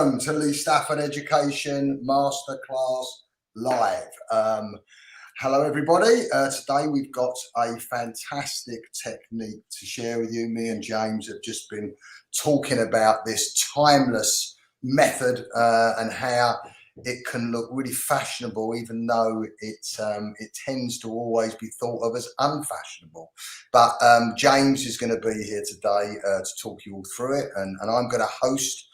Welcome to the Stafford Education Masterclass Live. Hello, everybody. Today we've got a fantastic technique to share with you. Me and James have just been talking about this timeless method and how it can look really fashionable, even though it tends to always be thought of as unfashionable. But James is going to be here today to talk you all through it, and I'm going to host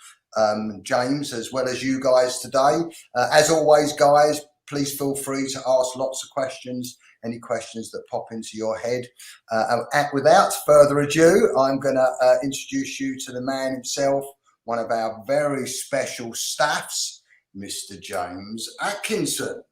James as well as you guys today. As always, guys, please feel free to ask lots of questions, any questions that pop into your head. Without further ado, I'm going to introduce you to the man himself, one of our very special staffs, Mr. James Atkinson.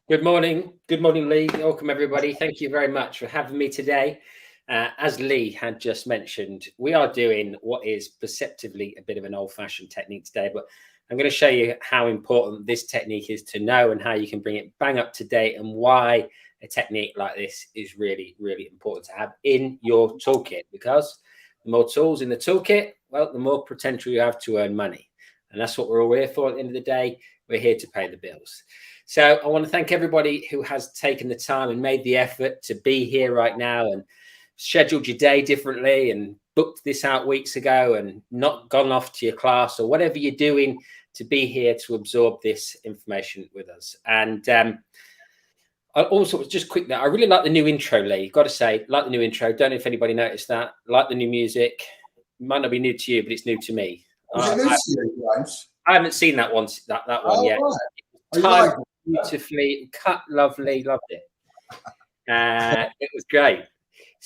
Good morning, Lee. Welcome, everybody. Thank you very much for having me today. As Lee had just mentioned, we are doing what is perceptively a bit of an old-fashioned technique today, but I'm going to show you how important this technique is to know and how you can bring it bang up to date, and why a technique like this is really, really important to have in your toolkit, because the more tools in the toolkit, well, the more potential you have to earn money. And that's what we're all here for at the end of the day. We're here to pay the bills. So I want to thank everybody who has taken the time and made the effort to be here right now and scheduled your day differently and booked this out weeks ago and not gone off to your class or whatever you're doing to be here to absorb this information with us. And I also, just quick now, I really like the new intro, Lee. Got to say, like the new intro. Don't know if anybody noticed that. Like the new music. It might not be new to you, but it's new to me. Was it new to you, James? I haven't seen that one yet. Right. Timed beautifully, cut lovely, loved it. It was great.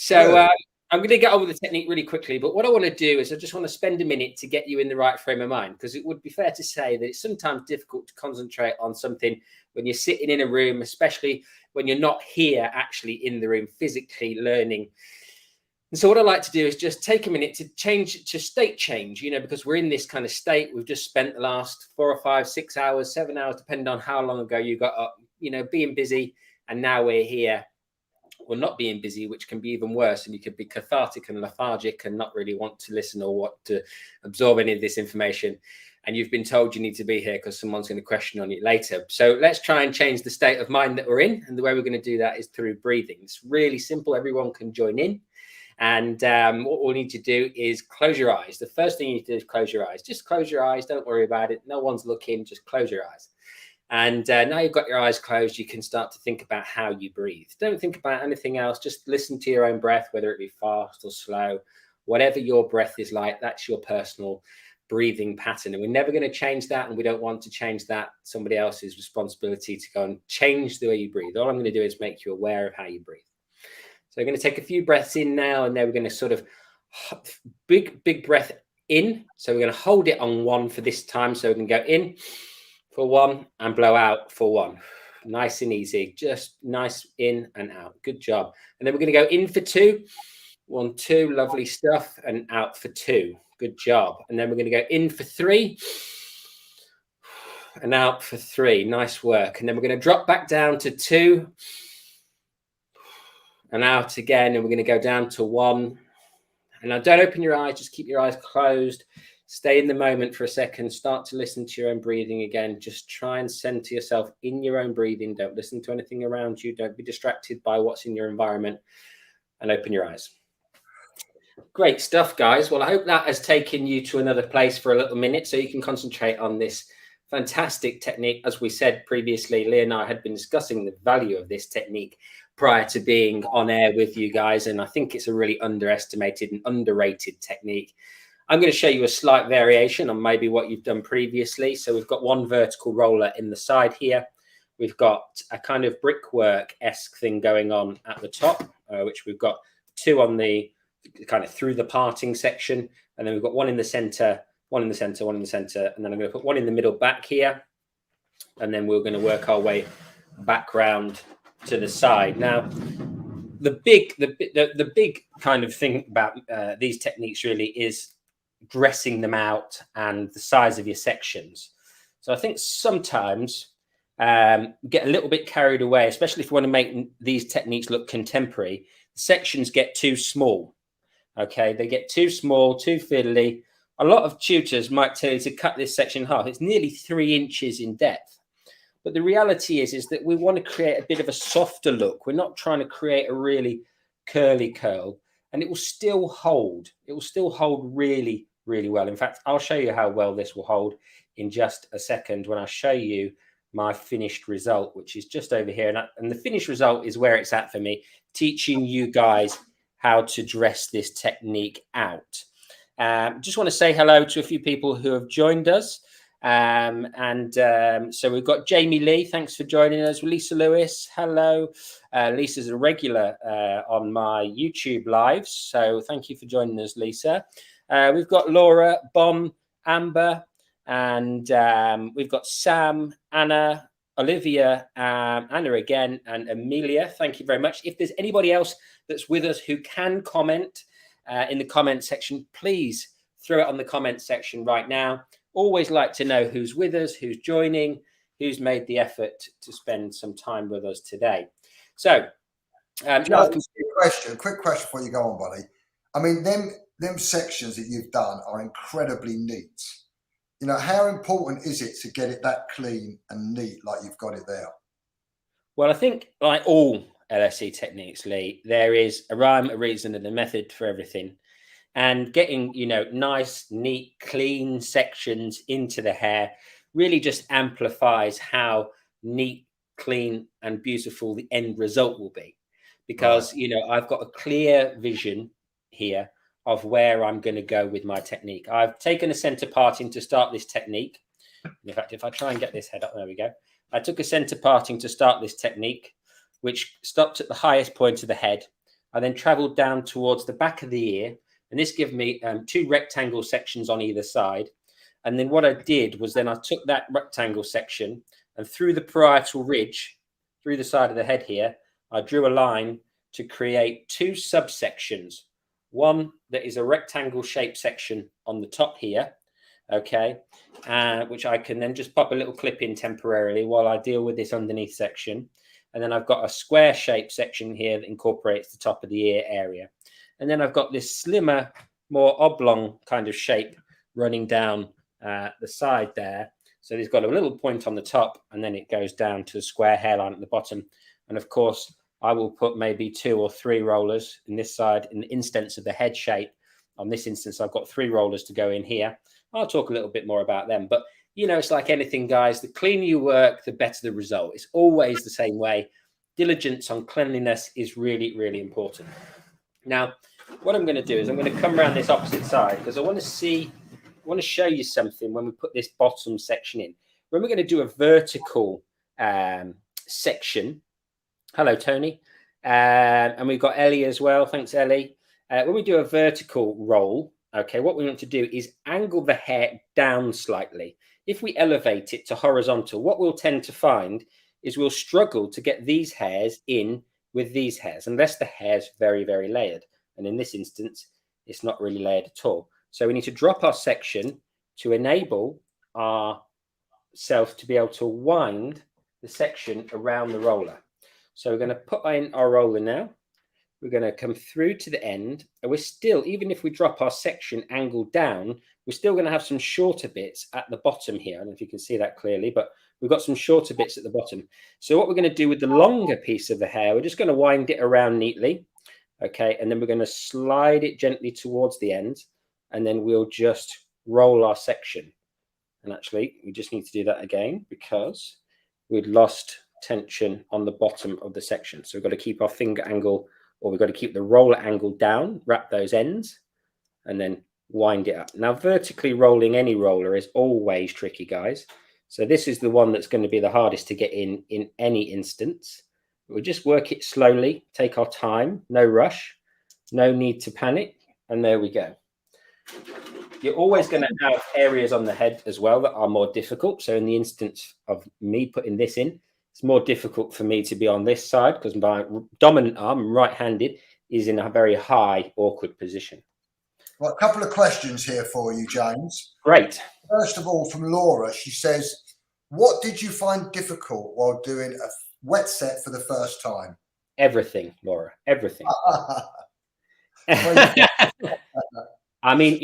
So I'm going to get on with the technique really quickly, but what I want to do is I just want to spend a minute to get you in the right frame of mind, because it would be fair to say that it's sometimes difficult to concentrate on something when you're sitting in a room, especially when you're not here actually in the room physically learning. And so what I like to do is just take a minute to change to state change, because we're in this kind of state. We've just spent the last 4 or 5, 6 hours, 7 hours, depending on how long ago you got up, being busy. And now we're here, or not being busy, which can be even worse. And you could be cathartic and lethargic and not really want to listen or want to absorb any of this information. And you've been told you need to be here because someone's going to question on it later. So let's try and change the state of mind that we're in. And the way we're going to do that is through breathing. It's really simple. Everyone can join in. And what we'll need to do is close your eyes. The first thing you need to do is close your eyes. Just close your eyes. Don't worry about it. No one's looking. Just close your eyes. And now you've got your eyes closed, you can start to think about how you breathe. Don't think about anything else. Just listen to your own breath, whether it be fast or slow. Whatever your breath is like, that's your personal breathing pattern. And we're never going to change that. And we don't want to change that. Somebody else's responsibility to go and change the way you breathe. All I'm going to do is make you aware of how you breathe. So we're going to take a few breaths in now, and then we're going to sort of big breath in. So we're going to hold it on 1 for this time. So we can go in for 1 and blow out for 1. Nice and easy. Just nice in and out. Good job. And then we're going to go in for 2. 1, 2. Lovely stuff. And out for 2. Good job. And then we're going to go in for 3 and out for 3. Nice work. And then we're going to drop back down to 2 and out again. And we're going to go down to 1. And now don't open your eyes. Just keep your eyes closed. Stay in the moment for a second. Start to listen to your own breathing again. Just try and center yourself in your own breathing. Don't listen to anything around you. Don't be distracted by what's in your environment, and open your eyes. Great stuff, guys. Well, I hope that has taken you to another place for a little minute so you can concentrate on this fantastic technique. As we said previously, Lee and I had been discussing the value of this technique prior to being on air with you guys. And I think it's a really underestimated and underrated technique. I'm going to show you a slight variation on maybe what you've done previously. So we've got 1 vertical roller in the side here. We've got a kind of brickwork-esque thing going on at the top, which we've got 2 on the kind of through the parting section. And then we've got 1 in the center, 1 in the center, 1 in the center. And then I'm going to put 1 in the middle back here. And then we're going to work our way back round to the side. Now, the big kind of thing about these techniques really is dressing them out and the size of your sections. So I think sometimes get a little bit carried away, especially if you want to make these techniques look contemporary. The sections get too small. Okay, they get too small, too fiddly. a lot of tutors might tell you to cut this section in half. It's nearly 3 inches in depth. But the reality is that we want to create a bit of a softer look. We're not trying to create a really curly curl, and it will still hold. It will still hold really, really well. In fact, I'll show you how well this will hold in just a second when I show you my finished result, which is just over here. And the finished result is where it's at for me, teaching you guys how to dress this technique out. Just want to say hello to a few people who have joined us. So we've got Jamie Lee, thanks for joining us. Lisa Lewis, hello. Lisa's a regular on my YouTube lives, so thank you for joining us, Lisa. We've got Laura, Bon, Amber, and we've got Sam, Anna, Olivia, Anna again, and Amelia. Thank you very much. If there's anybody else that's with us who can comment in the comment section, please throw it on the comment section right now. Always like to know who's with us, who's joining, who's made the effort to spend some time with us today. So, quick question before you go on, buddy. I mean, them sections that you've done are incredibly neat. You know, how important is it to get it that clean and neat like you've got it there? Well, I think like all LSE techniques, Lee, there is a rhyme, a reason, and a method for everything. And getting, you know, nice, neat, clean sections into the hair really just amplifies how neat, clean, and beautiful the end result will be. Because, you know, I've got a clear vision here of where I'm going to go with my technique. I've taken a center parting to start this technique. In fact, if I try and get this head up, there we go. I took a center parting to start this technique, which stopped at the highest point of the head. I then traveled down towards the back of the ear. And this gave me 2 rectangle sections on either side. And then what I did was then I took that rectangle section and through the parietal ridge, through the side of the head here, I drew a line to create 2 subsections. One that is a rectangle shaped section on the top here, okay, which I can then just pop a little clip in temporarily while I deal with this underneath section. And then I've got a square shaped section here that incorporates the top of the ear area. And then I've got this slimmer, more oblong kind of shape running down the side there. So it's got a little point on the top and then it goes down to a square hairline at the bottom. And of course, I will put maybe 2 or 3 rollers in this side in the instance of the head shape. On this instance, I've got 3 rollers to go in here. I'll talk a little bit more about them. But, you know, it's like anything, guys. The cleaner you work, the better the result. It's always the same way. Diligence on cleanliness is really, really important. Now, what I'm going to do is I'm going to come around this opposite side because I want to show you something when we put this bottom section in. When we're going to do a vertical section. Hello, Tony. And we've got Ellie as well. Thanks, Ellie. When we do a vertical roll, okay, what we want to do is angle the hair down slightly. If we elevate it to horizontal, what we'll tend to find is we'll struggle to get these hairs in with these hairs unless the hair's very, very layered. And in this instance, it's not really layered at all. So we need to drop our section to enable ourselves to be able to wind the section around the roller. So we're going to put in our roller now. We're going to come through to the end. And we're still, even if we drop our section angled down, we're still going to have some shorter bits at the bottom here. I don't know if you can see that clearly, but we've got some shorter bits at the bottom. So what we're going to do with the longer piece of the hair, we're just going to wind it around neatly. Okay, and then we're going to slide it gently towards the end, and then we'll just roll our section. And actually, we just need to do that again because we'd lost tension on the bottom of the section. So we've got to keep our finger angle, or we've got to keep the roller angle down, wrap those ends, and then wind it up. Now, vertically rolling any roller is always tricky, guys. So this is the one that's going to be the hardest to get in any instance. We'll just work it slowly, take our time, no rush, no need to panic, and there we go. You're always going to have areas on the head as well that are more difficult. So in the instance of me putting this in, it's more difficult for me to be on this side because my dominant arm, right-handed, is in a very high, awkward position. Well, a couple of questions here for you, James. Great. First of all, from Laura, she says, what did you find difficult while doing a wet set for the first time? Everything, Laura, everything. I mean,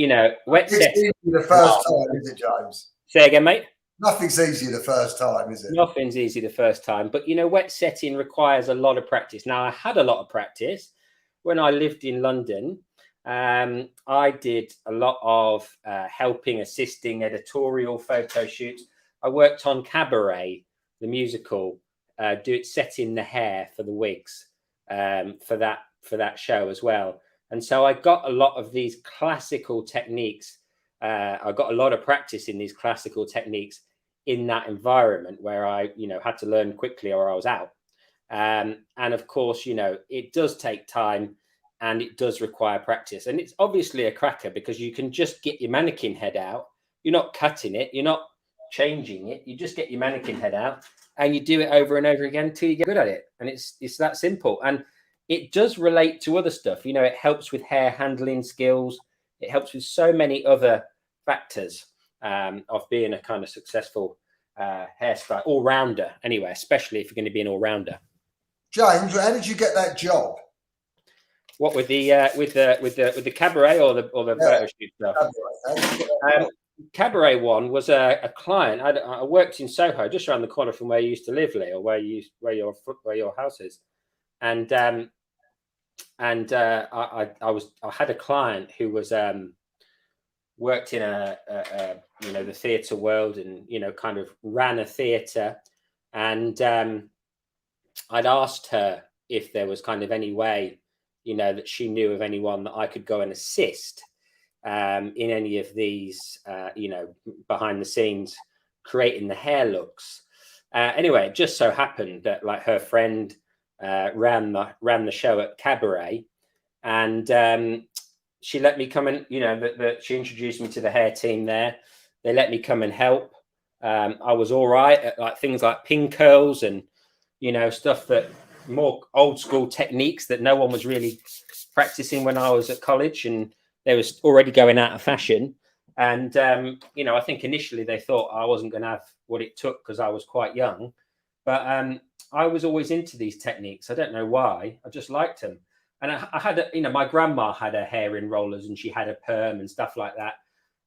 wet It's set. easy the first time, is it, James? Say again, mate. Nothing's easy the first time, is it? Nothing's easy the first time, but wet setting requires a lot of practice. Now, I had a lot of practice when I lived in London. I did a lot of helping, assisting, editorial photo shoots. I worked on Cabaret, the musical, setting the hair for the wigs for that show as well. And so I got a lot of these classical techniques. I got a lot of practice in these classical techniques in that environment where I, had to learn quickly or I was out. And of course, it does take time and it does require practice. And it's obviously a cracker because you can just get your mannequin head out. You're not cutting it. You're not changing it. You just get your mannequin head out and you do it over and over again until you get good at it. And it's that simple. And it does relate to other stuff. It helps with hair handling skills. It helps with so many other factors of being a kind of successful hairstyle all-rounder anyway, especially if you're going to be an all-rounder. James, how did you get that job? What with the Cabaret or the photo shoot stuff? Cabaret one was a client. I worked in Soho, just around the corner from where you used to live, Lee, or where your house is, and I had a client who was worked in the theatre world and kind of ran a theatre, and I'd asked her if there was kind of any way that she knew of anyone that I could go and assist in any of these behind the scenes creating the hair looks. Anyway, it just so happened that like her friend ran the show at Cabaret, and she let me come and she introduced me to the hair team there. They let me come and help. I was all right at like things like pin curls and stuff that more old school techniques that no one was really practicing when I was at college, and they was already going out of fashion. And I think initially they thought I wasn't going to have what it took because I was quite young, but I was always into these techniques. I don't know why. I just liked them. And I had, my grandma had her hair in rollers and she had a perm and stuff like that.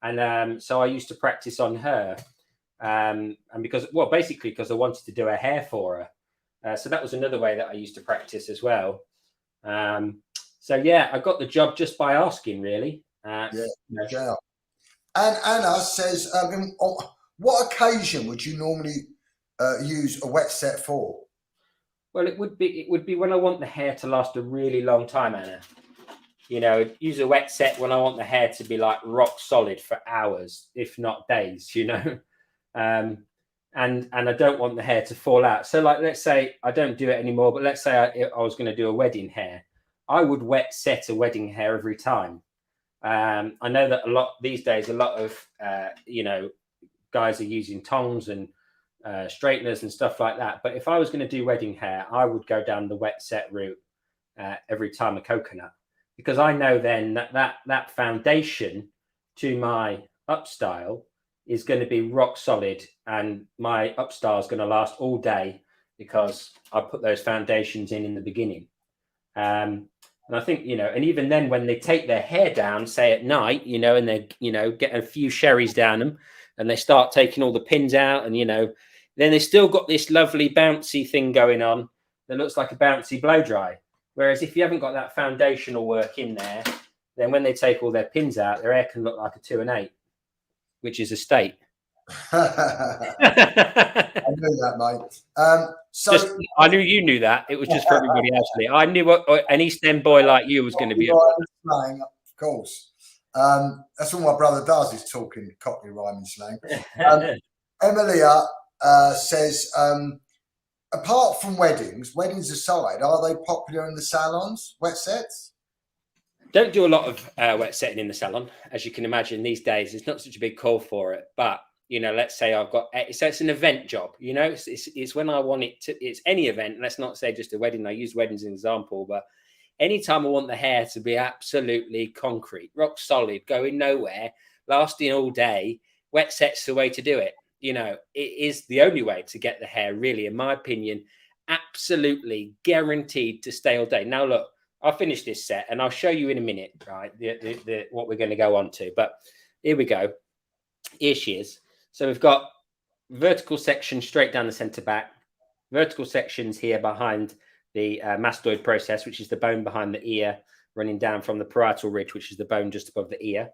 And so I used to practice on her. And because I wanted to do her hair for her. So that was another way that I used to practice as well. So yeah, I got the job just by asking, really. Yeah. And Anna says, what occasion would you normally use a wet set for? Well, it would be when I want the hair to last a really long time, Anna. Use a wet set when I want the hair to be like rock solid for hours, if not days. And I don't want the hair to fall out. So, like, let's say I don't do it anymore, but let's say I was going to do a wedding hair, I would wet set a wedding hair every time. I know that these days, a lot of guys are using tongs and straighteners and stuff like that. But if I was going to do wedding hair, I would go down the wet set route every time a coconut, because I know then that foundation to my upstyle is going to be rock solid, and my upstyle is going to last all day because I put those foundations in the beginning. And I think, and even then when they take their hair down, say at night, and they, get a few sherries down them and they start taking all the pins out, and, then they still got this lovely bouncy thing going on that looks like a bouncy blow dry. Whereas if you haven't got that foundational work in there, then when they take all their pins out, their hair can look like a 2 and 8, which is a state. I knew that, mate. I knew you knew that. It was just for everybody else. I knew what an East End boy like you was going to be. Slang, of course. That's all my brother does, is talking Cockney rhyming slang. Emilia says, apart from weddings aside, are they popular in the salons, wet sets? Don't do a lot of wet setting in the salon, as you can imagine. These days, it's not such a big call for it. But let's say I've got, so it's an event job. It's when I want it to. It's any event. Let's not say just a wedding. I use weddings as an example, but anytime I want the hair to be absolutely concrete, rock solid, going nowhere, lasting all day, wet set's the way to do it. It is the only way to get the hair, really, in my opinion, absolutely guaranteed to stay all day. Now, look, I'll finish this set and I'll show you in a minute, right, what we're going to go on to. But here we go. Here she is. So we've got vertical section straight down the centre back, vertical sections here behind the mastoid process, which is the bone behind the ear, running down from the parietal ridge, which is the bone just above the ear.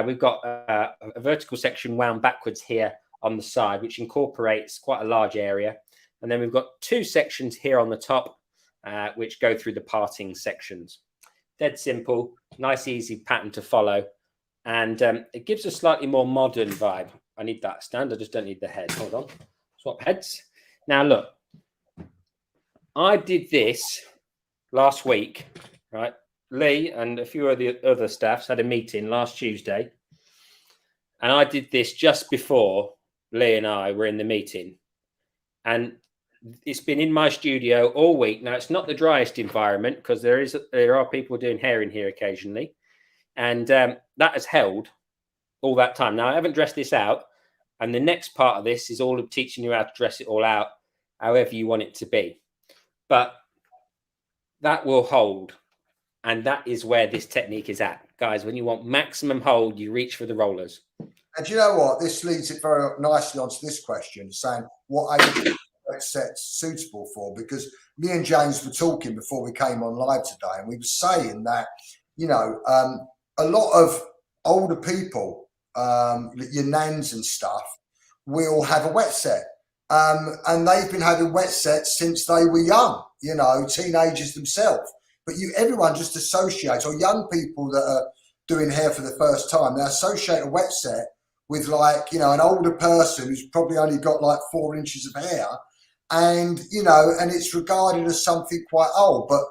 We've got a vertical section wound backwards here on the side, which incorporates quite a large area. And then we've got two sections here on the top, which go through the parting sections. Dead simple, nice, easy pattern to follow. And it gives a slightly more modern vibe. I need that stand. I just don't need the head. Hold on. Swap heads. Now, look. I did this last week, right? Lee and a few of the other staffs had a meeting last Tuesday. And I did this just before Lee and I were in the meeting. And it's been in my studio all week. Now, it's not the driest environment because there are people doing hair in here occasionally. And that has held all that time. Now, I haven't dressed this out. And the next part of this is all of teaching you how to dress it all out, however you want it to be. But that will hold. And that is where this technique is at. Guys, when you want maximum hold, you reach for the rollers. And you know what? This leads it very nicely onto this question, saying what age set's suitable for, because me and James were talking before we came on live today, and we were saying that, you know, a lot of older people, your nans and stuff, will have a wet set. And they've been having wet sets since they were young, you know, teenagers themselves. But everyone just associates, or young people that are doing hair for the first time, they associate a wet set with, like, you know, an older person who's probably only got like 4 inches of hair, and, you know, and it's regarded as something quite old. But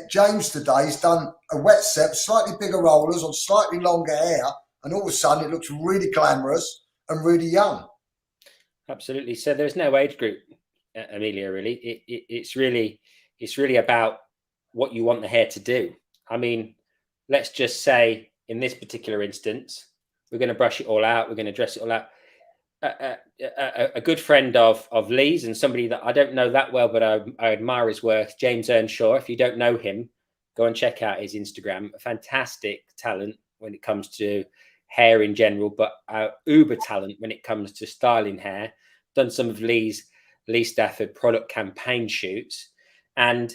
James today's done a wet set, slightly bigger rollers on slightly longer hair, and all of a sudden it looks really glamorous and really young. Absolutely. So there's no age group, Amelia, really. It's really about what you want the hair to do. I mean, let's just say in this particular instance, we're going to brush it all out. We're going to dress it all out. A good friend of Lee's, and somebody that I don't know that well, but I admire his work, James Earnshaw. If you don't know him, go and check out his Instagram. A fantastic talent when it comes to hair in general, but uber talent when it comes to styling hair. Done some of Lee Stafford product campaign shoots, and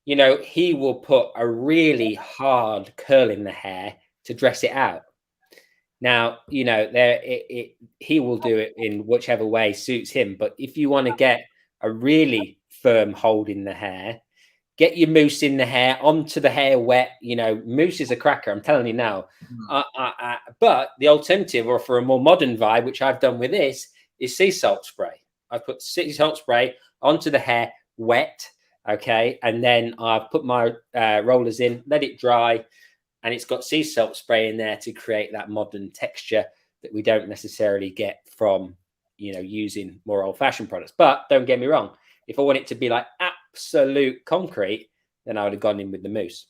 you know, he will put a really hard curl in the hair to dress it out. Now, you know, he will do it in whichever way suits him. But if you want to get a really firm hold in the hair, get your mousse in the hair, onto the hair wet. You know, mousse is a cracker, I'm telling you now. But the alternative, or for a more modern vibe, which I've done with this, is sea salt spray. I put sea salt spray onto the hair wet, okay? And then I've put my rollers in, let it dry, and it's got sea salt spray in there to create that modern texture that we don't necessarily get from, you know, using more old-fashioned products. But don't get me wrong, if I want it to be like absolute concrete, then I would have gone in with the mousse.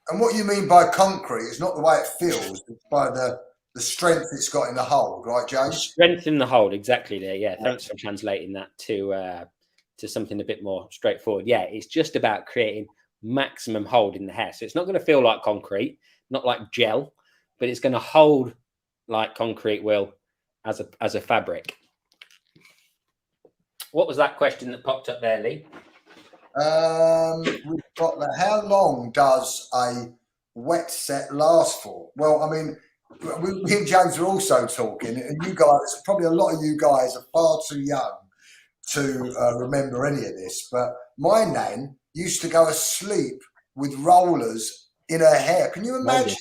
And what you mean by concrete is not the way it feels, it's by the strength it's got in the hold, right, James? Strength in the hold, exactly there. Yeah, thanks for translating that to something a bit more straightforward. Yeah, it's just about creating maximum hold in the hair. So it's not going to feel like concrete, not like gel, but it's going to hold like concrete will as a fabric. What was that question that popped up there, Lee? We've got how long does a wet set last for? Well, I mean, me and James are also talking, and you guys, probably a lot of you guys are far too young to remember any of this, but my nan used to go to sleep with rollers in her hair. Can you imagine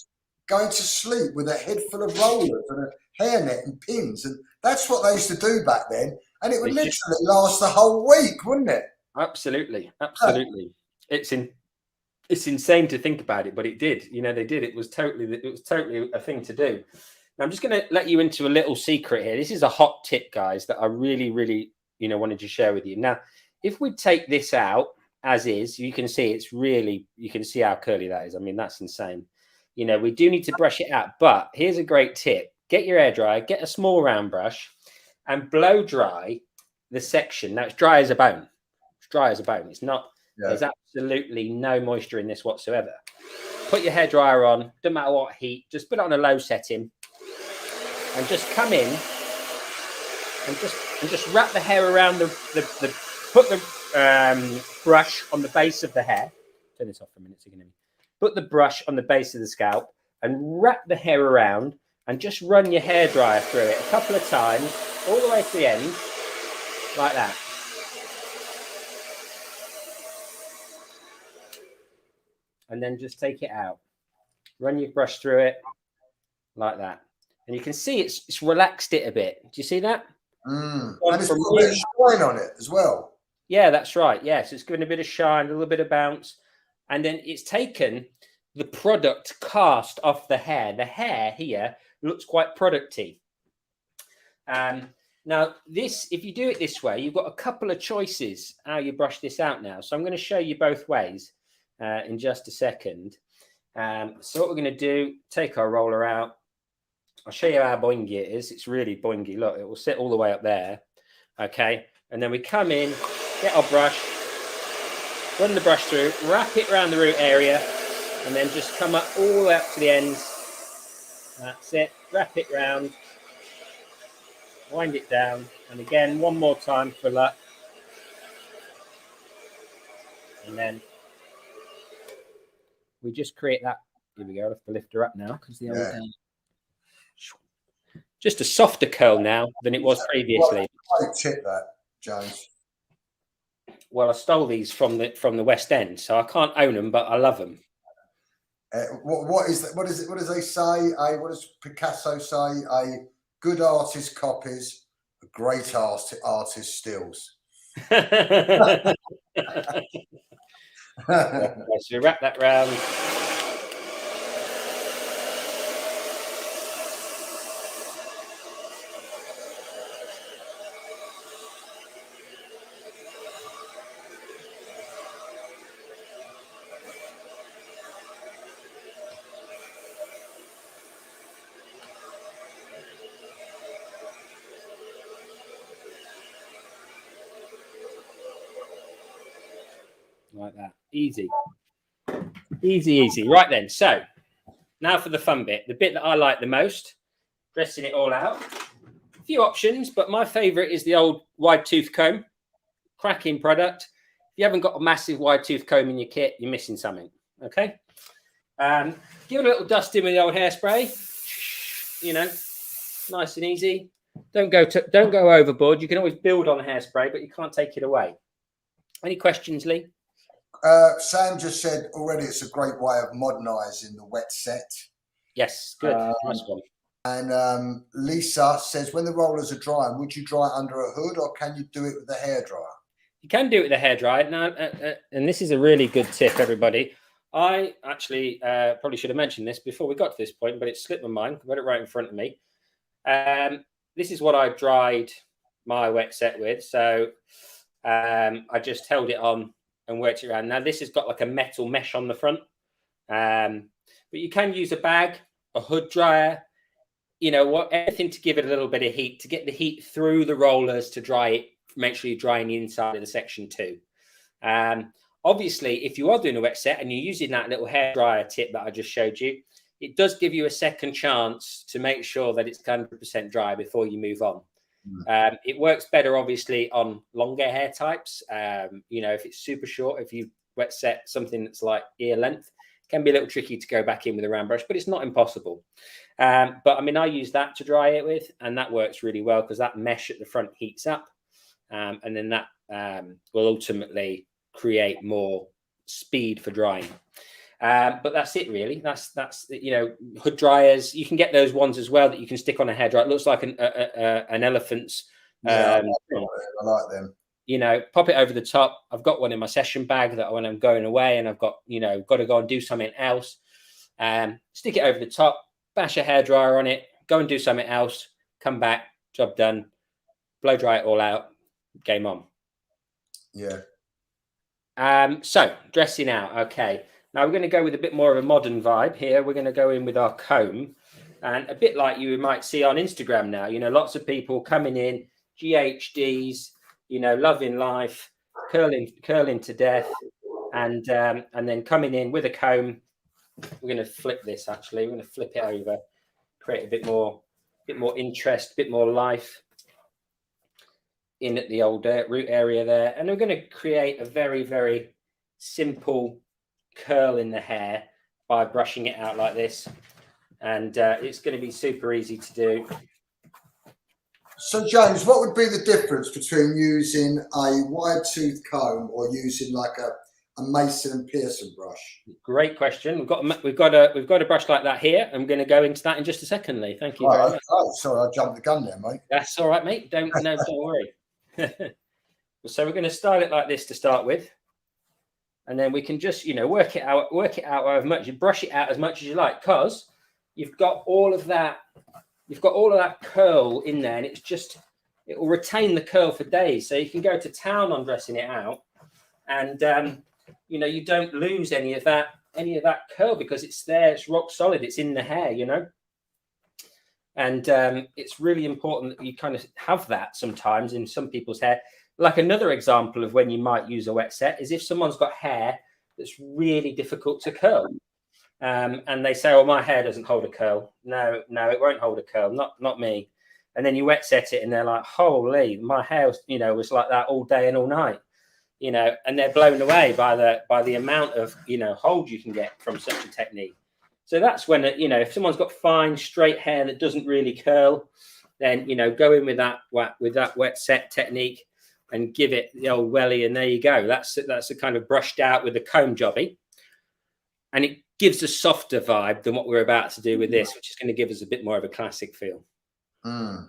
going to sleep with a head full of rollers and a hairnet and pins? And that's what they used to do back then. And it would literally last the whole week, wouldn't it? Absolutely. Absolutely. Yeah. It's insane to think about it, but it did. You know, they did. It was totally a thing to do. Now, I'm just going to let you into a little secret here. This is a hot tip, guys, that I really, really, you know, wanted to share with you. Now, if we take this out as is, you can see it's really, you can see how curly that is. I mean, that's insane. You know, we do need to brush it out, but here's a great tip. Get your hair dryer, get a small round brush and blow dry the section. Now, it's dry as a bone. It's dry as a bone. It's not There's absolutely no moisture in this whatsoever. Put your hairdryer on, doesn't matter what heat, just put it on a low setting and just come in and just wrap the hair around put the brush on the base of the hair. Turn this off for a minute so you can hear me. Put the brush on the base of the scalp and wrap the hair around and just run your hairdryer through it a couple of times all the way to the end like that. And then just take it out. Run your brush through it like that. And you can see it's relaxed it a bit. Do you see that? And it's got a bit of shine on it as well. Yeah, that's right. Yes, it's given a bit of shine, a little bit of bounce. And then it's taken the product cast off the hair. The hair here looks quite producty. Now, if you do it this way, you've got a couple of choices how you brush this out now. So I'm going to show you both ways in just a second. So what we're going to do, take our roller out. I'll show you how boingy it is. It's really boingy. Look, it will sit all the way up there. Okay. And then we come in, get our brush, run the brush through, wrap it around the root area, and then just come up all the way up to the ends. That's it. Wrap it round, wind it down. And again, one more time for luck. And then we just create that. Here we go. I'll have to lift her up now because the old just a softer curl now than it was previously. Great tip that, James. Well, I stole these from the West End, so I can't own them, but I love them. What is that? What is it? What does they say? What does Picasso say? A good artist copies, a great artist steals. So we wrap that round. Like that. Easy. Right then. So now for the fun bit, the bit that I like the most, dressing it all out. A few options, but my favorite is the old wide tooth comb. Cracking product. If you haven't got a massive wide tooth comb in your kit, you're missing something. Okay. Give it a little dust in with the old hairspray. You know, nice and easy. Don't go overboard. You can always build on hairspray, but you can't take it away. Any questions, Lee? Sam just said already it's a great way of modernising the wet set. Yes, good. Nice one. And Lisa says, when the rollers are drying, would you dry it under a hood or can you do it with a hairdryer? You can do it with a hairdryer. Now, and this is a really good tip, everybody. I actually probably should have mentioned this before we got to this point, but it slipped my mind. I've got it right in front of me. This is what I dried my wet set with. So I just held it on and worked it around. Now this has got like a metal mesh on the front, but you can use a bag, a hood dryer, you know what, anything to give it a little bit of heat, to get the heat through the rollers to dry it, make sure you're drying the inside of the section too. Obviously, if you are doing a wet set and you're using that little hair dryer tip that I just showed you, it does give you a second chance to make sure that it's 100% dry before you move on. It works better, obviously, on longer hair types. You know, if it's super short, if you wet set something that's like ear length, it can be a little tricky to go back in with a round brush, but it's not impossible. But I mean, I use that to dry it with, and that works really well because that mesh at the front heats up, and then that will ultimately create more speed for drying. But that's it, really. That's you know, hood dryers. You can get those ones as well that you can stick on a hairdryer. It looks like an elephant's. I like them. You know, pop it over the top. I've got one in my session bag that when I'm going away and I've got, you know, got to go and do something else. Stick it over the top, bash a hairdryer on it, go and do something else, come back, job done, blow dry it all out, game on. Yeah. So dressing out, okay. Now we're going to go with a bit more of a modern vibe here. We're going to go in with our comb, and a bit like you might see on Instagram now. You know, lots of people coming in, GHDs, you know, loving life, curling to death. and then coming in with a comb. We're going to flip this. Actually, we're going to flip it over, create a bit more interest, a bit more life in at the old root area there, and we're going to create a very, very simple curl in the hair by brushing it out like this, and it's going to be super easy to do. So James, what would be the difference between using a wide tooth comb or using like a Mason and Pearson brush? Great question. We've got a brush like that here. I'm going to go into that in just a second, Lee. Thank you very much. Oh, sorry, I jumped the gun there, mate. That's all right, mate. Don't worry. So we're going to style it like this to start with, and then we can just work it out however much. You brush it out as much as you like, because you've got all of that curl in there, and it will retain the curl for days. So you can go to town on dressing it out, and you don't lose any of that curl because it's there. It's rock solid. It's in the hair, and it's really important that you kind of have that sometimes in some people's hair. Like another example of when you might use a wet set is if someone's got hair that's really difficult to curl, and they say, "Oh, my hair doesn't hold a curl." No, it won't hold a curl. Not me. And then you wet set it, and they're like, "Holy, my hair, was like that all day and all night." And they're blown away by the amount of hold you can get from such a technique. So that's when if someone's got fine straight hair that doesn't really curl, then go in with that wet set technique and give it the old welly, and there you go. That's a kind of brushed out with a comb jobby, and it gives a softer vibe than what we're about to do with this, which is going to give us a bit more of a classic feel. And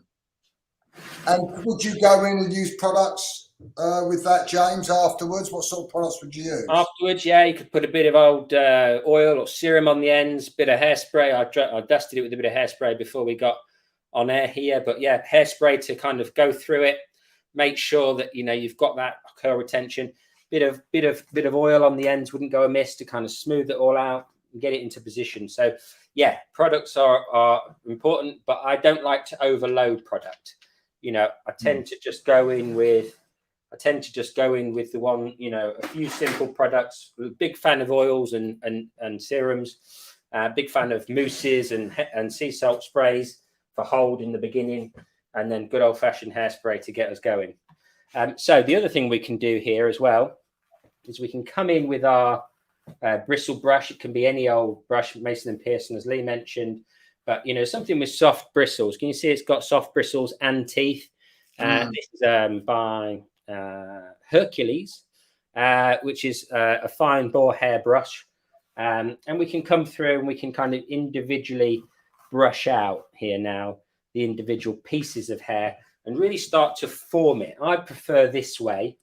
would you go in and use products with that, James, afterwards? What sort of products would you use? Afterwards, yeah, you could put a bit of old oil or serum on the ends, bit of hairspray. I dusted it with a bit of hairspray before we got on air here. But yeah, hairspray to kind of go through it, make sure that you've got that curl retention. Bit of oil on the ends wouldn't go amiss to kind of smooth it all out and get it into position. So yeah, products are important, but I don't like to overload product. I tend to just go in with the one, a few simple products. Big fan of oils and serums. Big fan of mousses and sea salt sprays for hold in the beginning, and then good old fashioned hairspray to get us going. So the other thing we can do here as well is we can come in with our bristle brush. It can be any old brush, Mason and Pearson, as Lee mentioned, but something with soft bristles. Can you see it's got soft bristles and teeth? This is by Hercules, which is a fine boar hair brush, and we can come through and we can kind of individually brush out here now the individual pieces of hair and really start to form it. I prefer this way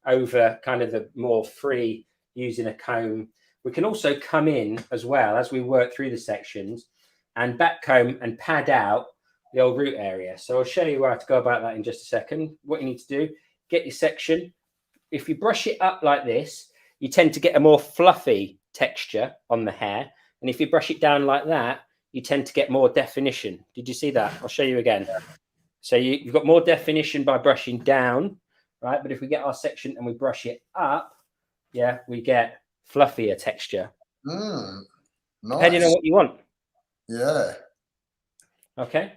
over kind of the more free using a comb. We can also come in as well as we work through the sections and back comb and pad out the old root area. So I'll show you how to go about that in just a second. What you need to do, get your section. If you brush it up like this, you tend to get a more fluffy texture on the hair. And if you brush it down like that, you tend to get more definition. Did you see that? I'll show you again. So you've got more definition by brushing down, right? But if we get our section and we brush it up, yeah, we get fluffier texture. Nice. Depending on what you want. Yeah. Okay.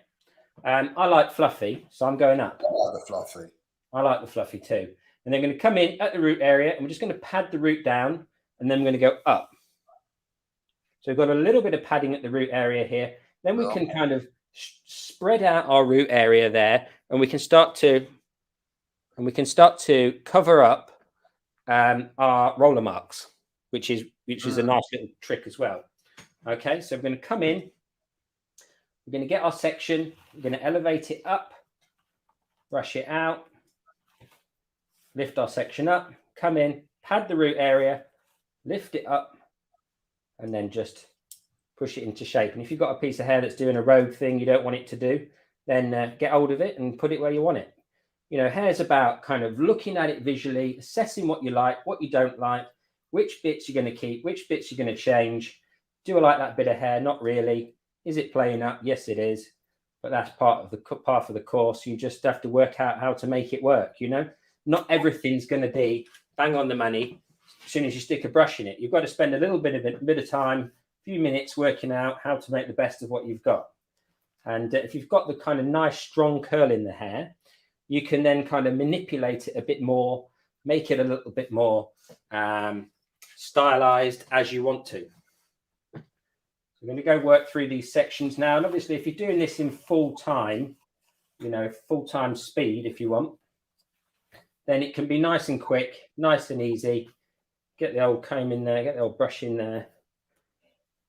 I like fluffy, so I'm going up. I like the fluffy. I like the fluffy too. And then I'm going to come in at the root area, and we're just going to pad the root down, and then we're going to go up. So we've got a little bit of padding at the root area here. Then we can kind of spread out our root area there, and we can start to cover up our roller marks, which is a nice little trick as well. Okay, so we're going to come in. We're going to get our section. We're going to elevate it up, brush it out, lift our section up, come in, pad the root area, lift it up, and then just push it into shape. And if you've got a piece of hair that's doing a rogue thing you don't want it to do, then get hold of it and put it where you want it. Hair's about kind of looking at it visually, assessing what you like, what you don't like, which bits you're going to keep, which bits you're going to change. Do I like that bit of hair? Not really. Is it playing up? Yes, it is. But that's part of the course. You just have to work out how to make it work. Not everything's going to be bang on the money, as soon as you stick a brush in it. You've got to spend a bit of time, a few minutes working out how to make the best of what you've got. And if you've got the kind of nice strong curl in the hair, you can then kind of manipulate it a bit more, make it a little bit more stylized as you want to. So I'm going to go work through these sections now. And obviously, if you're doing this in full time, full-time speed, if you want, then it can be nice and quick, nice and easy. Get the old comb in there, get the old brush in there,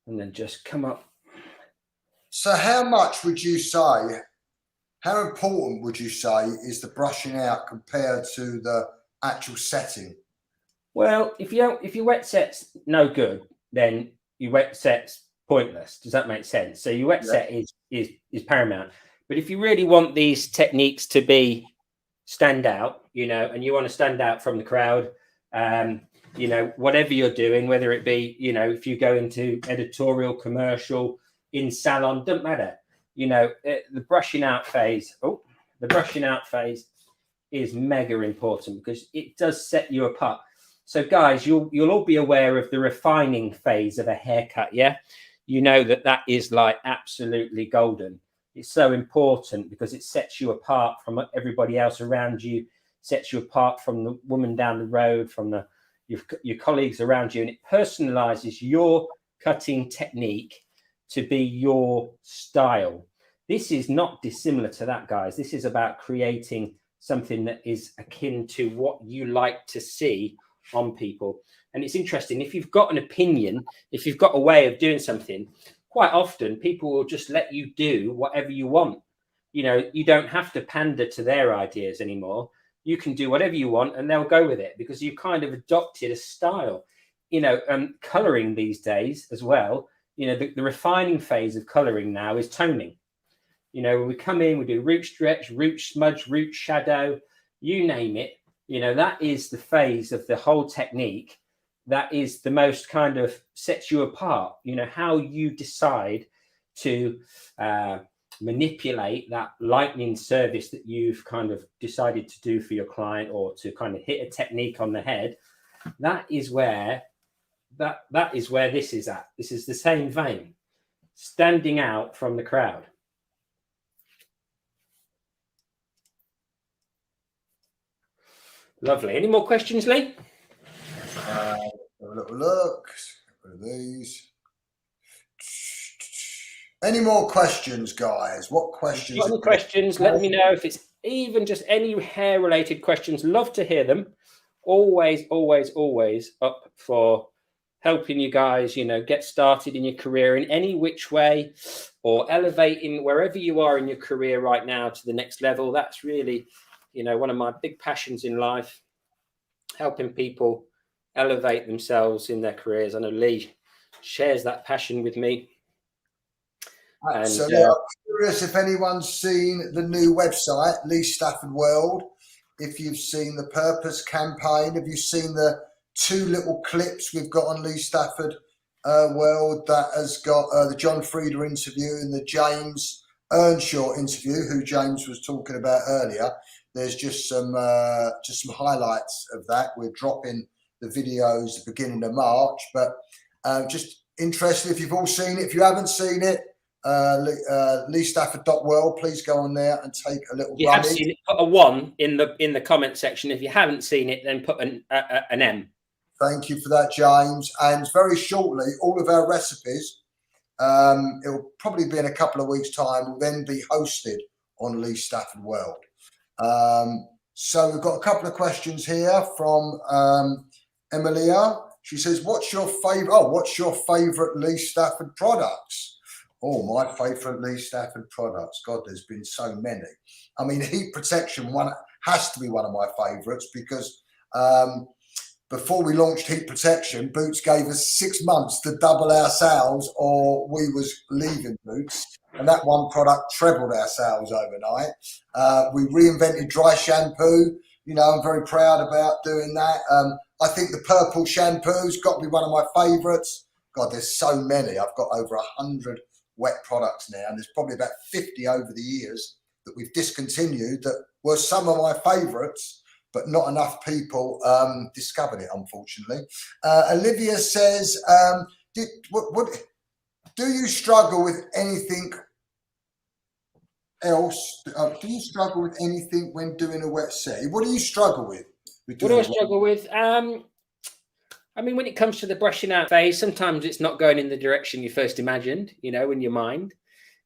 and then just come up. So how much would you say, how important would you say is the brushing out compared to the actual setting? Well, if your wet set's no good, then your wet set's pointless. Does that make sense? So your wet set is paramount. But if you really want these techniques to be stand out, and you want to stand out from the crowd, whatever you're doing, whether it be, if you go into editorial, commercial, in salon, doesn't matter. The brushing out phase is mega important because it does set you apart. So guys, you'll all be aware of the refining phase of a haircut. Yeah. That is like absolutely golden. It's so important because it sets you apart from everybody else around you, sets you apart from the woman down the road, from your colleagues around you, and it personalizes your cutting technique to be your style. This is not dissimilar to that, guys. This is about creating something that is akin to what you like to see on people. And it's interesting, if you've got an opinion, if you've got a way of doing something, quite often people will just let you do whatever you want. You don't have to pander to their ideas anymore. You can do whatever you want and they'll go with it because you've kind of adopted a style. Coloring these days as well, the refining phase of coloring now is toning. When we come in, we do root stretch, root smudge, root shadow, you name it. That is the phase of the whole technique that is the most kind of sets you apart. How you decide to manipulate that lightning service that you've kind of decided to do for your client, or to kind of hit a technique on the head. That is where this is at. This is the same vein, standing out from the crowd. Lovely. Any more questions, Lee? Have a little look. Get rid of these. Any more questions, guys? What questions? If you've got any questions, let me know. If it's even just any hair-related questions, love to hear them. Always, always, always up for helping you guys, get started in your career in any which way, or elevating wherever you are in your career right now to the next level. That's really, one of my big passions in life, helping people elevate themselves in their careers. I know Lee shares that passion with me. So I'm curious if anyone's seen the new website, Lee Stafford World. If you've seen the purpose campaign, have you seen the 2 little clips we've got on Lee Stafford World that has got the John Frieda interview and the James Earnshaw interview, who James was talking about earlier. There's just some highlights of that. We're dropping the videos at the beginning of March, but just interested if you've all seen it. If you haven't seen it, leestafford.world, please go on there and take a little. If you have seen it, put a 1 in the comment section. If you haven't seen it, then put an M. Thank you for that, James. And very shortly, all of our recipes, it will probably be in a couple of weeks' time, will then be hosted on Lee Stafford World. So we've got a couple of questions here from Emilia. She says, what's your favorite Lee Stafford products? Oh, my favourite Lee Stafford products. God, there's been so many. I mean, heat protection one has to be one of my favourites because before we launched heat protection, Boots gave us 6 months to double our sales, or we was leaving Boots. And that one product trebled our sales overnight. We reinvented dry shampoo. I'm very proud about doing that. I think the purple shampoo's got to be one of my favourites. God, there's so many. I've got over 100 wet products now, and there's probably about 50 over the years that we've discontinued that were some of my favourites but not enough people discovered it, unfortunately. Olivia says, do you struggle with anything else? Do you struggle with anything when doing a wet set? What do you struggle with? What do I struggle with? I mean, when it comes to the brushing out phase, sometimes it's not going in the direction you first imagined, you know, in your mind.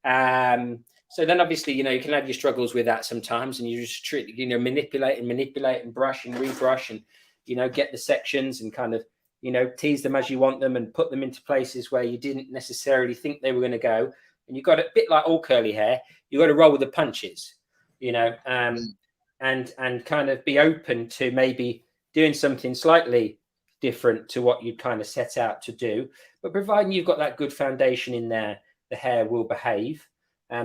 So then obviously, you know, you can have your struggles with that sometimes, and you just manipulate and brush and rebrush and, you know, get the sections and kind of, you know, tease them as you want them and put them into places where you didn't necessarily think they were going to go. And you've got a bit like all curly hair, you've got to roll with the punches, you know, and kind of be open to maybe doing something slightly different to what you kind of set out to do. But providing you've got that good foundation in there, the hair will behave.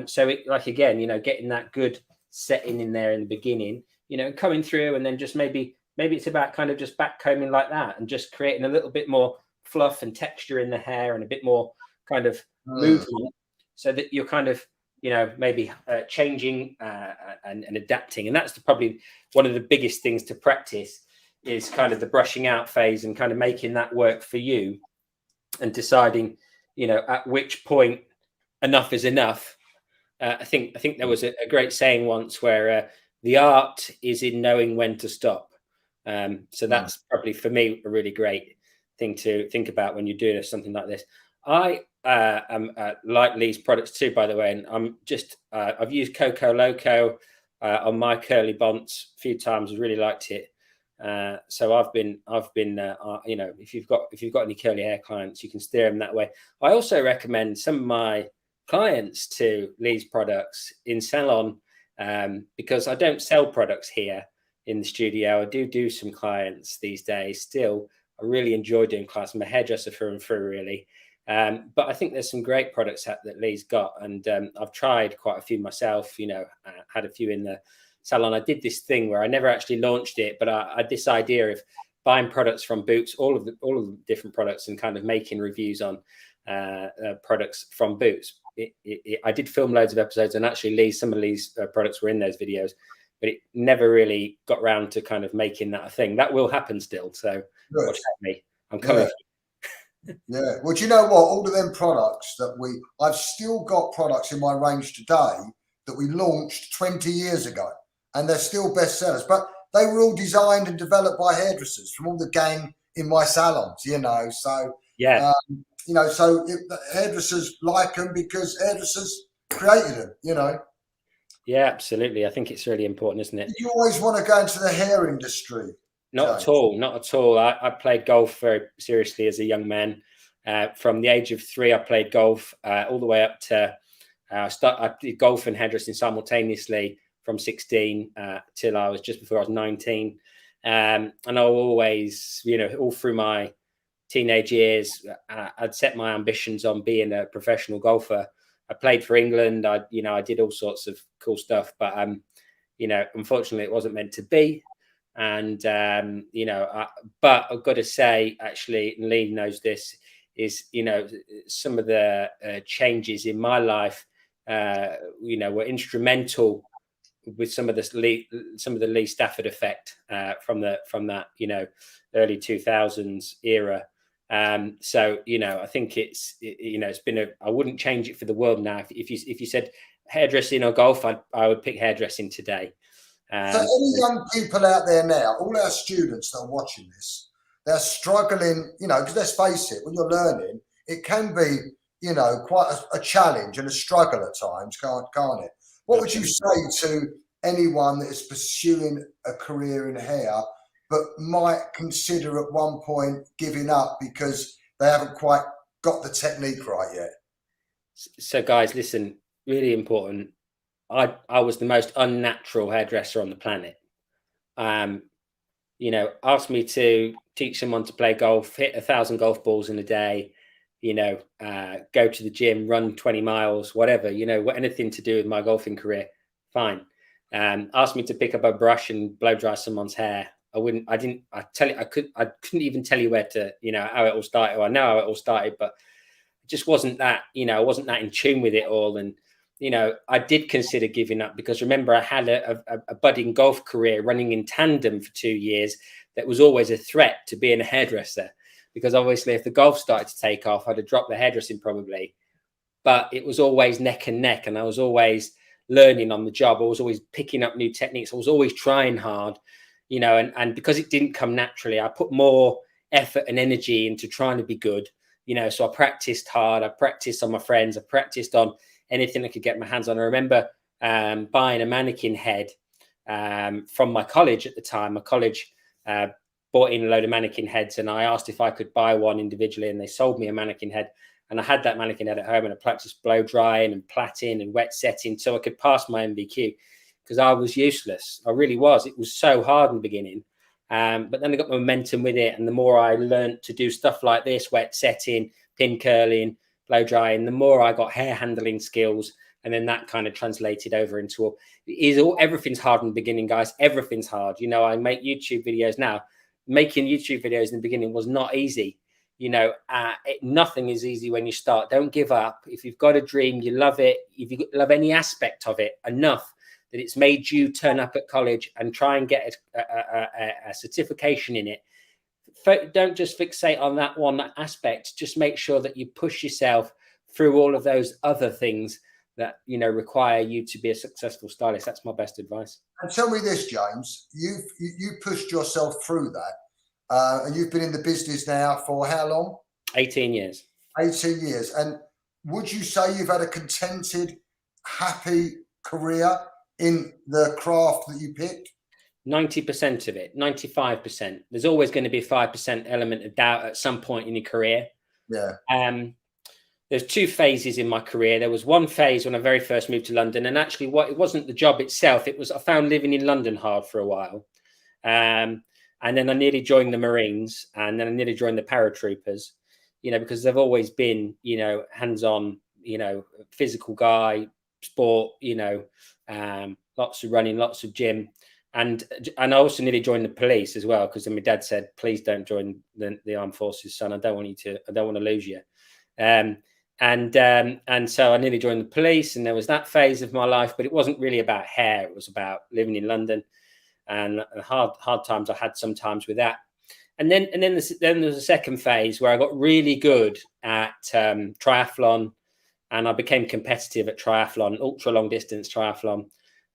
So it, like, again, you know, getting that good setting in there in the beginning, you know, coming through, and then just maybe it's about kind of just back combing like that and just creating a little bit more fluff and texture in the hair and a bit more kind of movement, so that you're kind of, you know, maybe changing and adapting. And that's probably one of the biggest things to practice, is kind of the brushing out phase and kind of making that work for you and deciding, you know, at which point enough is enough. I think there was a great saying once where the art is in knowing when to stop. So that's probably for me a really great thing to think about when you're doing something like this. I am like Lee's products too, by the way, and I'm just I've used Coco Loco on my curly bonds a few times. I really liked it. So I've been you know, if you've got any curly hair clients, you can steer them that way. I also recommend some of my clients to Lee's products in salon, because I don't sell products here in the studio. I do some clients these days still. I really enjoy doing clients. I'm a hairdresser through and through, really. But I think there's some great products that Lee's got, and I've tried quite a few myself. You know, had a few in the salon. I did this thing where I never actually launched it, but I had this idea of buying products from Boots, all of the different products, and kind of making reviews on products from Boots. I did film loads of episodes, and actually some of Lee's products were in those videos, but it never really got around to kind of making that a thing. That will happen still. So watch out, me. I'm coming. Yeah. Well, do you know what? All of them products that I've still got products in my range today that we launched 20 years ago, and they're still bestsellers. But they were all designed and developed by hairdressers from all the gang in my salons, you know. So, yeah. You know, so hairdressers like them because hairdressers created them, you know. Yeah, absolutely. I think it's really important, isn't it? Did you always want to go into the hair industry? Not at all. Not at all. I played golf very seriously as a young man. From the age of 3, I played golf all the way up to I did golf and hairdressing simultaneously from 16 till I was just before I was 19. And I always, you know, all through my teenage years, I'd set my ambitions on being a professional golfer. I played for England. I did all sorts of cool stuff, but you know, unfortunately, it wasn't meant to be. And you know, but I've got to say, actually, and Lee knows this, is, you know, some of the changes in my life, you know, were instrumental with some of the Lee Stafford effect from that, you know, early 2000s era. So, you know, I think you know, it's been I wouldn't change it for the world now. If you said hairdressing or golf, I would pick hairdressing today. So any young people out there now, all our students that are watching this, they're struggling, you know, because let's face it, when you're learning, it can be, you know, quite a challenge and a struggle at times, can't it? What would you say to anyone that is pursuing a career in hair but might consider at one point giving up because they haven't quite got the technique right yet? So guys, listen, really important. I was the most unnatural hairdresser on the planet. You know, ask me to teach someone to play golf, hit 1,000 golf balls in a day, you know, go to the gym, run 20 miles, whatever, you know, anything to do with my golfing career, fine. Ask me to pick up a brush and blow dry someone's hair. I couldn't even tell you where to, you know, how it all started. Well, I know how it all started, but it just wasn't that, you know, I wasn't that in tune with it all. And, you know, I did consider giving up, because remember, I had a budding golf career running in tandem for 2 years that was always a threat to being a hairdresser, because obviously if the golf started to take off, I'd have dropped the hairdressing probably. But it was always neck and neck, and I was always learning on the job. I was always picking up new techniques. I was always trying hard, you know, and because it didn't come naturally, I put more effort and energy into trying to be good, you know. So I practiced hard. I practiced on my friends. I practiced on anything I could get my hands on. I remember buying a mannequin head from my college at the time. My college bought in a load of mannequin heads, and I asked if I could buy one individually, and they sold me a mannequin head. And I had that mannequin head at home, and I practiced blow drying and plaiting and wet setting so I could pass my MVQ, because I was useless. I really was. It was so hard in the beginning. But then I got momentum with it. And the more I learned to do stuff like this, wet setting, pin curling, blow drying, the more I got hair handling skills. And then that kind of translated over into everything's hard in the beginning, guys. Everything's hard. You know, I make YouTube videos now. Making YouTube videos in the beginning was not easy. You know, nothing is easy when you start. Don't give up. If you've got a dream, you love it. If you love any aspect of it enough that it's made you turn up at college and try and get a certification in it, don't just fixate on that one aspect. Just make sure that you push yourself through all of those other things that, you know, require you to be a successful stylist. That's my best advice. And tell me this, James, you pushed yourself through that. And you've been in the business now for how long? 18 years. 18 years. And would you say you've had a contented, happy career in the craft that you picked? 90% of it, 95%. There's always going to be a 5% element of doubt at some point in your career. Yeah. There's two phases in my career. There was one phase when I very first moved to London, and actually it wasn't the job itself. It was, I found living in London hard for a while. And then I nearly joined the Marines, and then I nearly joined the paratroopers, you know, because they've always been, you know, hands-on, you know, physical guy, sport, you know, lots of running, lots of gym. And I also nearly joined the police as well, because my dad said, please don't join the armed forces, son. I don't want to lose you. And so I nearly joined the police, and there was that phase of my life, but it wasn't really about hair. It was about living in London. And hard times I had sometimes with that. And then there's a second phase where I got really good at triathlon, and I became competitive at triathlon, ultra long distance triathlon.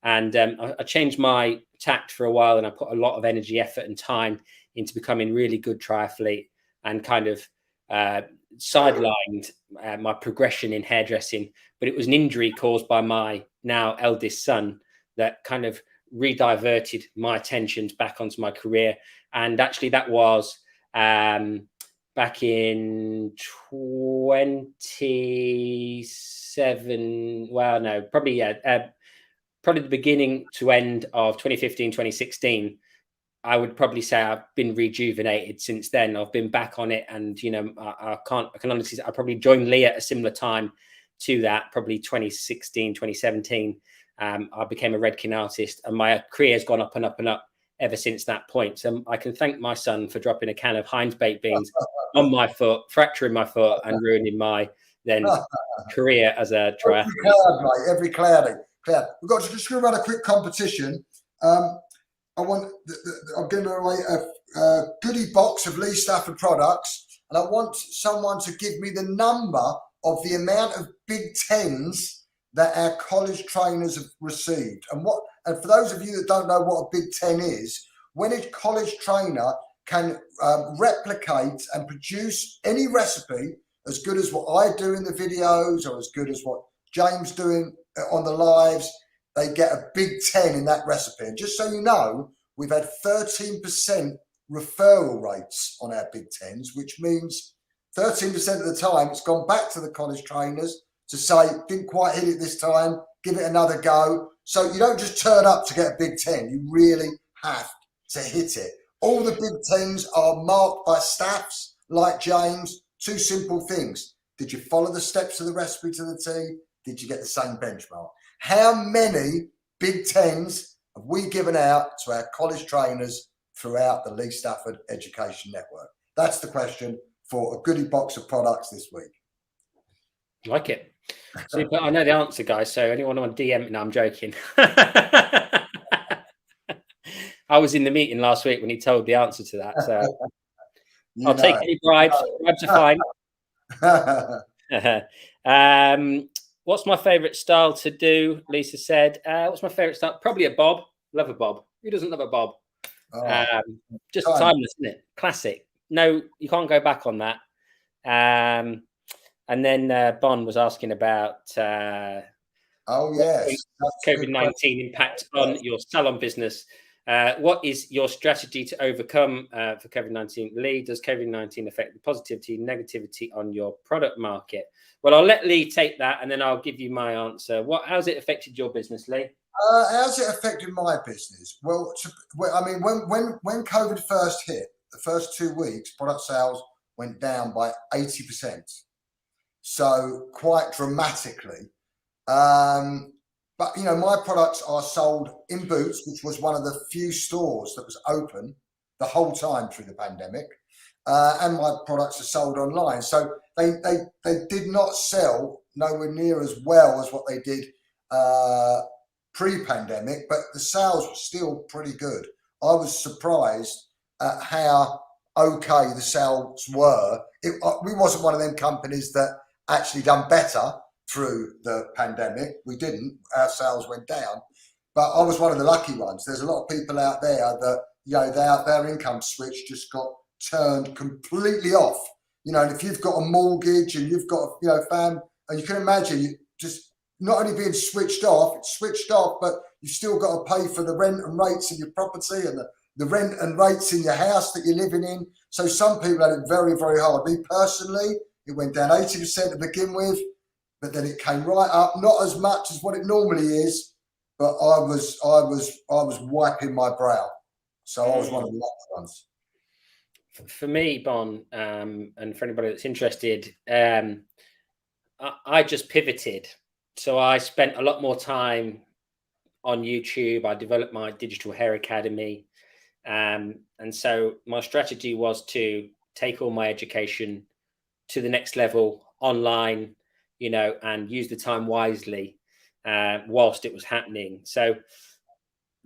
And I changed my tact for a while, and I put a lot of energy, effort and time into becoming really good triathlete, and kind of sidelined my progression in hairdressing. But it was an injury caused by my now eldest son that kind of rediverted my attentions back onto my career. And actually that was back in 27, well, no, probably the beginning to end of 2015, 2016. I would probably say I've been rejuvenated since then. I've been back on it, and you know, I can honestly say I probably joined Lee at a similar time to that, probably 2016, 2017. I became a Redkin artist, and my career has gone up and up and up ever since that point. So I can thank my son for dropping a can of Heinz baked beans on my foot, fracturing my foot, and ruining my then career as a triathlete. Every cloud. We've got to just run a quick competition. I'm giving away a goodie box of Lee Stafford products, and I want someone to give me the number of the amount of Big Tens that our college trainers have received. And for those of you that don't know what a Big Ten is, when a college trainer can replicate and produce any recipe as good as what I do in the videos, or as good as what James doing on the lives, they get a Big Ten in that recipe. And just so you know, we've had 13% referral rates on our Big Tens, which means 13% of the time it's gone back to the college trainers to say, didn't quite hit it this time, give it another go. So you don't just turn up to get a Big Ten, you really have to hit it. All the Big Tens are marked by STAFs like James. Two simple things. Did you follow the steps of the recipe to the T? Did you get the same benchmark? How many Big Tens have we given out to our college trainers throughout the Lee Stafford Education Network? That's the question for a goodie box of products this week. Like it. Super. I know the answer, guys. So anyone on DM? No, I'm joking. I was in the meeting last week when he told the answer to that. So I'll take any bribes. Bribes are fine. What's my favourite style to do? Lisa said. What's my favourite style? Probably a bob. Love a bob. Who doesn't love a bob? Just timeless, isn't it? Classic. No, you can't go back on that. And then Bon was asking about COVID-19 impact on your salon business. What is your strategy to overcome for COVID-19? Lee, does COVID-19 affect the positivity, negativity on your product market? Well, I'll let Lee take that, and then I'll give you my answer. How's it affected your business, Lee? How's it affected my business? Well, I mean, when COVID first hit, the first 2 weeks, product sales went down by 80%. So quite dramatically. But, you know, my products are sold in Boots, which was one of the few stores that was open the whole time through the pandemic. And my products are sold online. So they did not sell nowhere near as well as what they did pre-pandemic, but the sales were still pretty good. I was surprised at how okay the sales were. We wasn't one of them companies that actually done better through the pandemic. We didn't. Our sales went down, but I was one of the lucky ones. There's a lot of people out there that, you know, their income switch just got turned completely off. You know, and if you've got a mortgage and you've got, you know, and you can imagine you just not only being switched off, it's switched off, but you've still got to pay for the rent and rates in your property and the rent and rates in your house that you're living in. So some people had it very, very hard. Me personally, it went down 80% to begin with, but then it came right up, not as much as what it normally is, but I was wiping my brow. So I was one of the lucky ones. For me, Bon, and for anybody that's interested, I just pivoted. So I spent a lot more time on YouTube. I developed my digital hair academy. And so my strategy was to take all my education to the next level online, you know, and use the time wisely whilst it was happening. So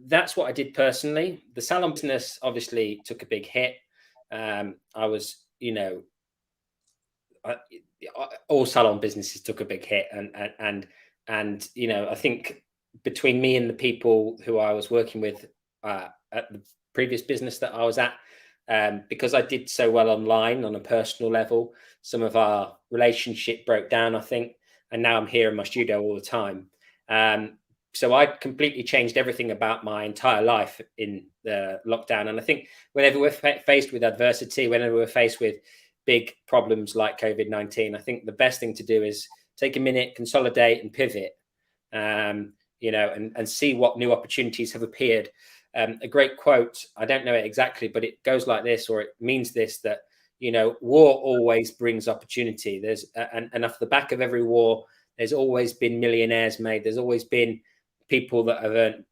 that's what I did personally. The salon business obviously took a big hit. I was, you know, all salon businesses took a big hit, and you know, I think between me and the people who I was working with at the previous business that I was at, because I did so well online on a personal level, some of our relationship broke down, I think, and now I'm here in my studio all the time. So I completely changed everything about my entire life in the lockdown. And I think whenever we're faced with adversity, whenever we're faced with big problems like COVID-19, I think the best thing to do is take a minute, consolidate and pivot, you know, and see what new opportunities have appeared. A great quote, I don't know it exactly, but it goes like this, or it means this, that, you know, war always brings opportunity. There's and off the back of every war, there's always been millionaires made. There's always been people that have earned,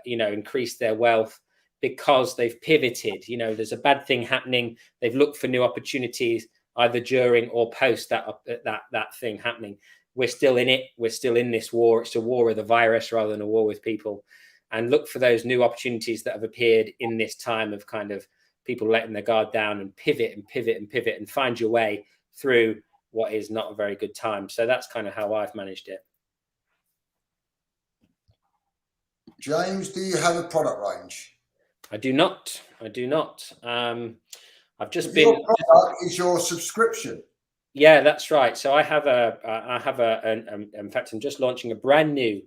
you know, increased their wealth because they've pivoted. You know, there's a bad thing happening. They've looked for new opportunities either during or post that thing happening. We're still in it. We're still in this war. It's a war with a virus rather than a war with people. And look for those new opportunities that have appeared in this time of kind of people letting their guard down, and pivot and pivot and pivot and find your way through what is not a very good time. So that's kind of how I've managed it. James, do you have a product range? I do not. I do not. I've just Your product is your subscription. Yeah, that's right. So I have in fact, I'm just launching a brand new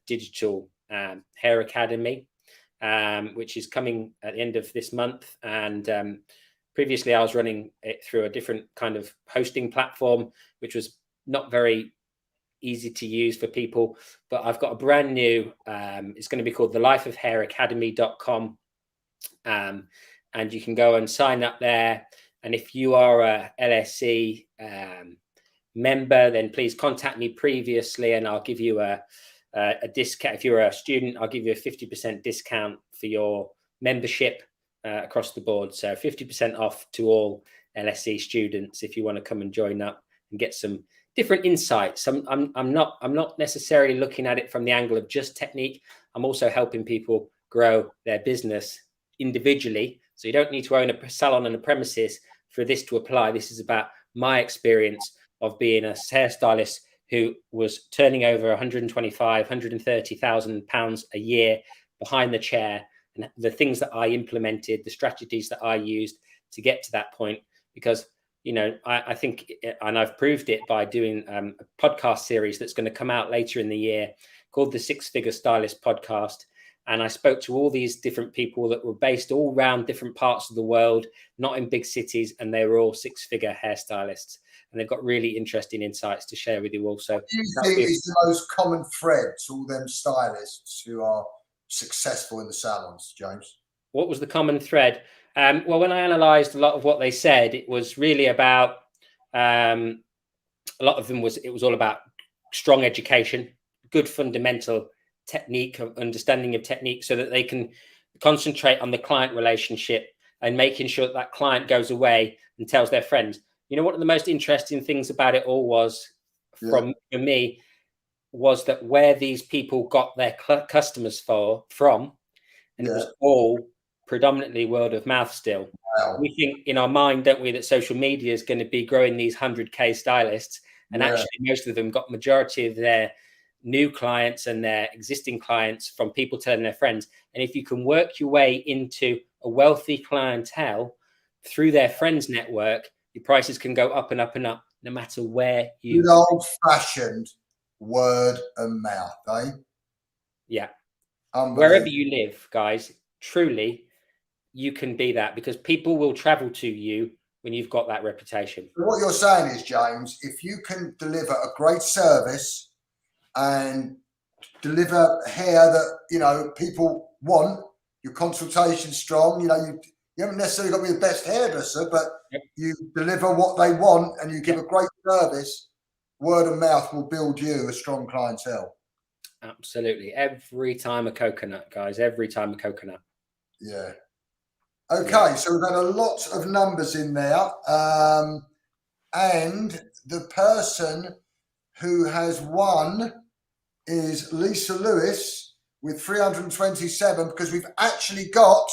digital hair academy, which is coming at the end of this month. And previously I was running it through a different kind of hosting platform, which was not very easy to use for people. But I've got a brand new, it's going to be called thelifeofhairacademy.com. And you can go and sign up there. And if you are a LSE member, then please contact me previously and I'll give you a discount. If you're a student, I'll give you a 50% discount for your membership across the board. So 50% off to all LSE students if you want to come and join up and get some different insights. I'm not necessarily looking at it from the angle of just technique. I'm also helping people grow their business individually. So you don't need to own a salon and a premises for this to apply. This is about my experience of being a hairstylist who was turning over 125, 130,000 pounds a year behind the chair, and the things that I implemented, the strategies that I used to get to that point. Because, you know, I think, and I've proved it by doing a podcast series that's going to come out later in the year called the Six Figure Stylist Podcast. And I spoke to all these different people that were based all around different parts of the world, not in big cities, and they were all six-figure hairstylists. And they've got really interesting insights to share with you also. What do you think is the most common thread to all them stylists who are successful in the salons, James? What was the common thread? Well, when I analysed a lot of what they said, it was really about, a lot of them it was all about strong education, good fundamental technique, of understanding of technique, so that they can concentrate on the client relationship and making sure that that client goes away and tells their friends. You know, one of the most interesting things about it all was, for me, was that where these people got their customers from, and it was all predominantly word of mouth still. Wow. We think in our mind, don't we, that social media is going to be growing these 100K stylists, and actually most of them got majority of their new clients and their existing clients from people telling their friends. And if you can work your way into a wealthy clientele through their friends network, your prices can go up and up and up, no matter where you. Good old-fashioned word of mouth, eh? Yeah. Wherever you live, guys, truly, you can be that, because people will travel to you when you've got that reputation. What you're saying is, James, if you can deliver a great service and deliver hair that, you know, people want, your consultation strong, you know, you haven't necessarily got to be the best hairdresser, but you deliver what they want and you give a great service, word of mouth will build you a strong clientele. Absolutely. Every time a coconut, guys, every time a coconut. Yeah. Okay, so we've had a lot of numbers in there. And the person who has won is Lisa Lewis with 327, because we've actually got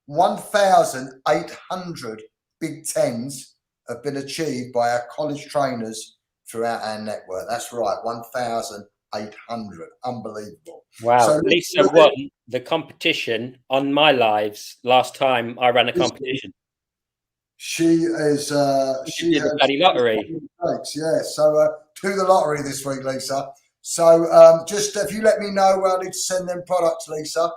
1,800 Big Tens have been achieved by our college trainers throughout our network. That's right, 1,800. Unbelievable. Wow. So Lisa won the competition on my lives last time I ran a competition. She is she did the bloody lottery. Yeah, so do the lottery this week, Lisa. So just if you let me know where I need to send them products, Lisa,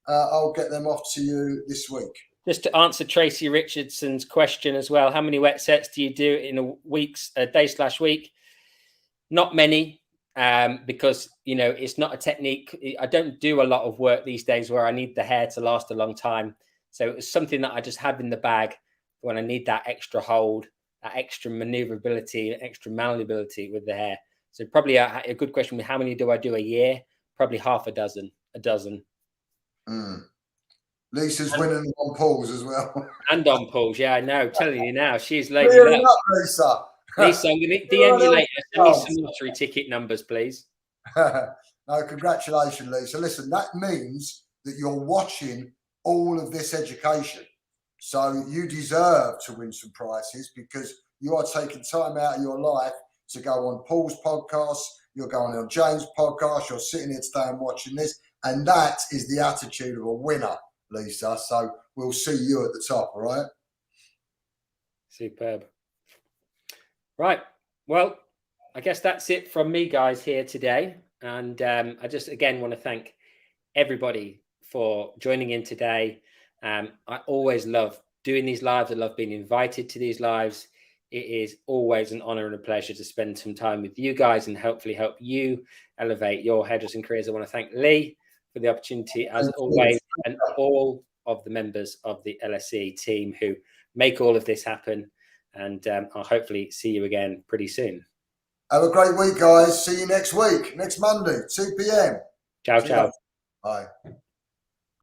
I'll get them off to you this week. Just to answer Tracy Richardson's question as well, how many wet sets do you do in a day/week? Not many, because, you know, it's not a technique. I don't do a lot of work these days where I need the hair to last a long time. So it was something that I just have in the bag when I need that extra hold, that extra maneuverability, extra malleability with the hair. So probably a good question: how many do I do a year? Probably half a dozen. Lisa's winning on pools as well. And on pools, yeah, I know. Telling you now, she's lady luck. Lisa. Lisa, I'm going to DM you later. Send me some lottery ticket numbers, please. No, congratulations, Lisa. Listen, that means that you're watching all of this education. So you deserve to win some prizes, because you are taking time out of your life to go on Paul's podcast. You're going on James' podcast. You're sitting here today and watching this. And that is the attitude of a winner, Lisa. So we'll see you at the top, all right? Superb. Right. Well, I guess that's it from me, guys, here today. And I just, again, want to thank everybody for joining in today. I always love doing these lives. I love being invited to these lives. It is always an honor and a pleasure to spend some time with you guys and hopefully help you elevate your hairdressing careers. I want to thank Lee for the opportunity, as always, and all of the members of the LSE team who make all of this happen. And I'll hopefully see you again pretty soon. Have a great week, guys. See you next week, next Monday, 2 p.m. Ciao, ciao. Bye.